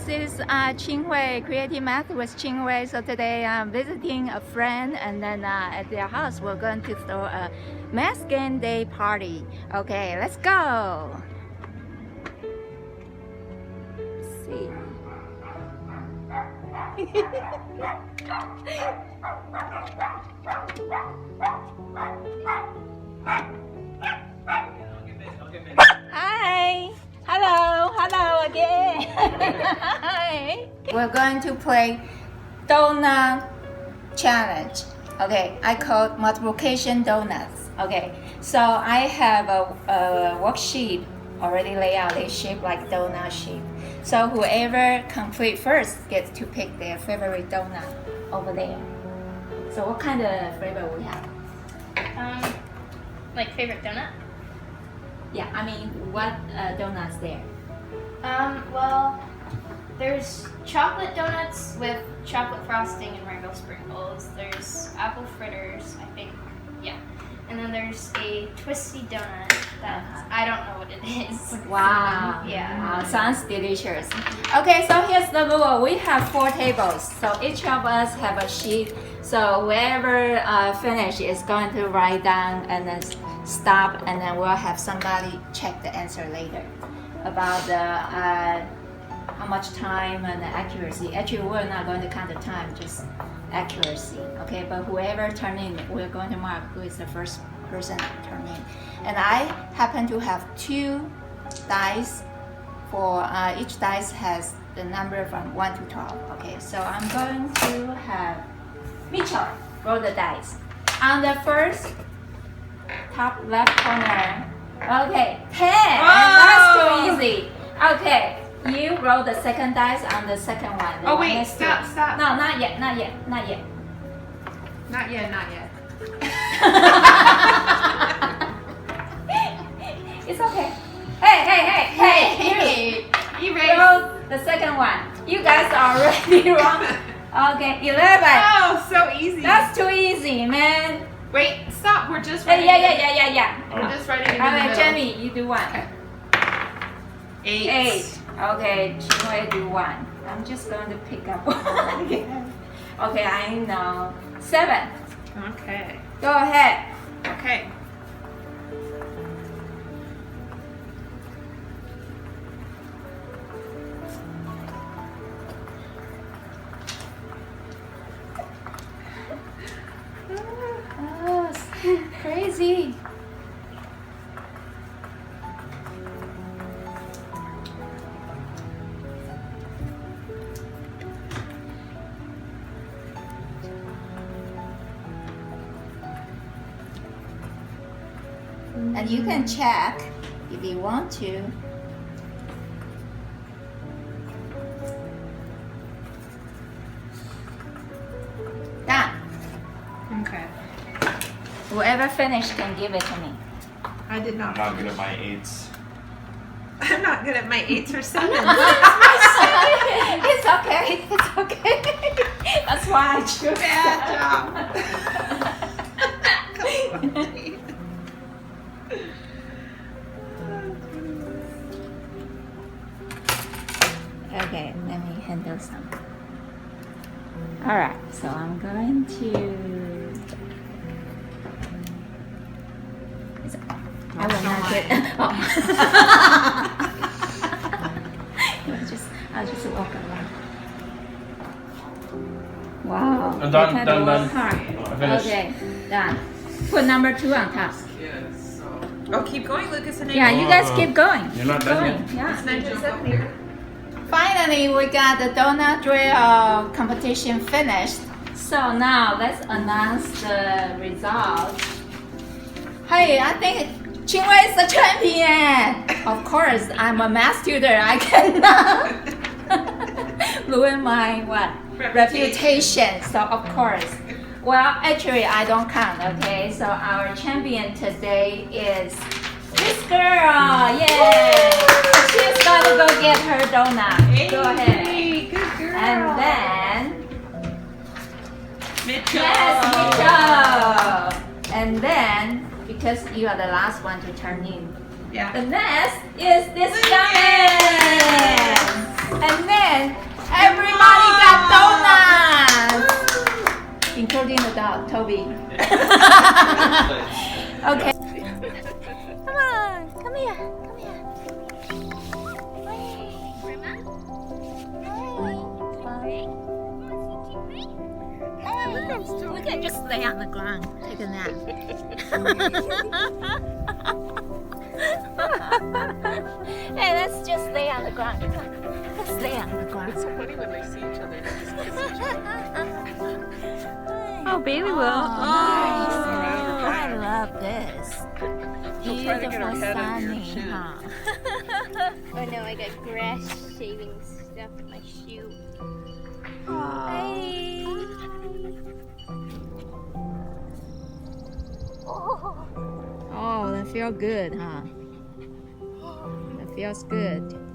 this is Ching-Hui, Creative Math with Ching-Hui. So today I'm visiting a friend, and then at their house we're going to throw a math game day party. Okay, let's go. Let's see. Hi. Hello again. Hi. We're going to play Doughnut challenge. Okay, I call multiplication donuts. Okay, so I have a worksheet already laid out. They shape like donut shape. So whoever complete first gets to pick their favorite donut over there. So what kind of flavor we have? Like favorite donut? Yeah, I mean, what donuts there? Well, there's chocolate donuts with chocolate frosting and rainbow sprinkles. There's apple fritters, I think. Yeah. And then there's a twisty donut that I don't know what it is. Wow. Yeah. Sounds delicious. Okay, so here's the rule. We have 4 tables. So each of us have a sheet. So whoever finish is going to write down and then stop, and then we'll have somebody check the answer later about the how much time and the accuracy. Actually, we're not going to count the time, just accuracy. Okay, but whoever turn in, we're going to mark who is the first person to turn in. And I happen to have 2 dice. For each dice has the number from 1 to 12. Okay, so I'm going to have Mitchell roll the dice. On the first top left corner. Okay, 10. That's too easy. Okay, you roll the second dice on the second one. Oh wait, stop. No, not yet. Not yet. It's okay. Hey, You ready? roll the second one. You guys are already wrong. Okay, 11. Oh, so easy. That's too easy, man. Wait, stop. We're just Hey, writing. yeah. We're just writing in the Okay, middle. Jamie, you do 1. Okay. 8. Okay, Ching-Hui do 1. I'm just going to pick up 1 again. Okay, I know. 7. Okay. Go ahead. Okay. Oh, crazy. And you can check if you want to. Done. Okay. Whoever finished can give it to me. I did I'm not. not good at my 8s. I'm not good at my 8s or 7s. It's okay. That's why I choose Bad job. Okay, let me handle some. Alright, so I'm going to... I will not get... I'll just walk around. Wow. I'm done, you had done, to work done. hard. I finished. Okay, done. Put number 2 on top. Oh, keep going, Lucas and Yeah, you guys keep going. You're not Keep done going. yet. Yeah. It's 9:07. Finally, we got the donut drill competition finished. So now let's announce the results. Hey, I think Ching-Hui is the champion. Of course, I'm a math tutor. I cannot ruin my reputation. So of course. Well, actually, I don't count. Okay, so our champion today is this girl. Yay! She's gonna go get her donut. Go ahead. Hey, good girl. And then, Mitchell. yes, Mitchell. And then, because you are the last one to turn in, Yeah. the next is this gentleman. And then can just lay on the ground, take a nap. Hey, let's just lay on the ground. Let's lay on the ground. It's so funny when they see each other. They just kiss each other. Oh, baby will. Nice. I love this. She'll try to get her head under your Sunny, chin. huh? Oh no, I got grass shaving stuff in my shoe. Hey. Oh, that feels good, huh? That feels good.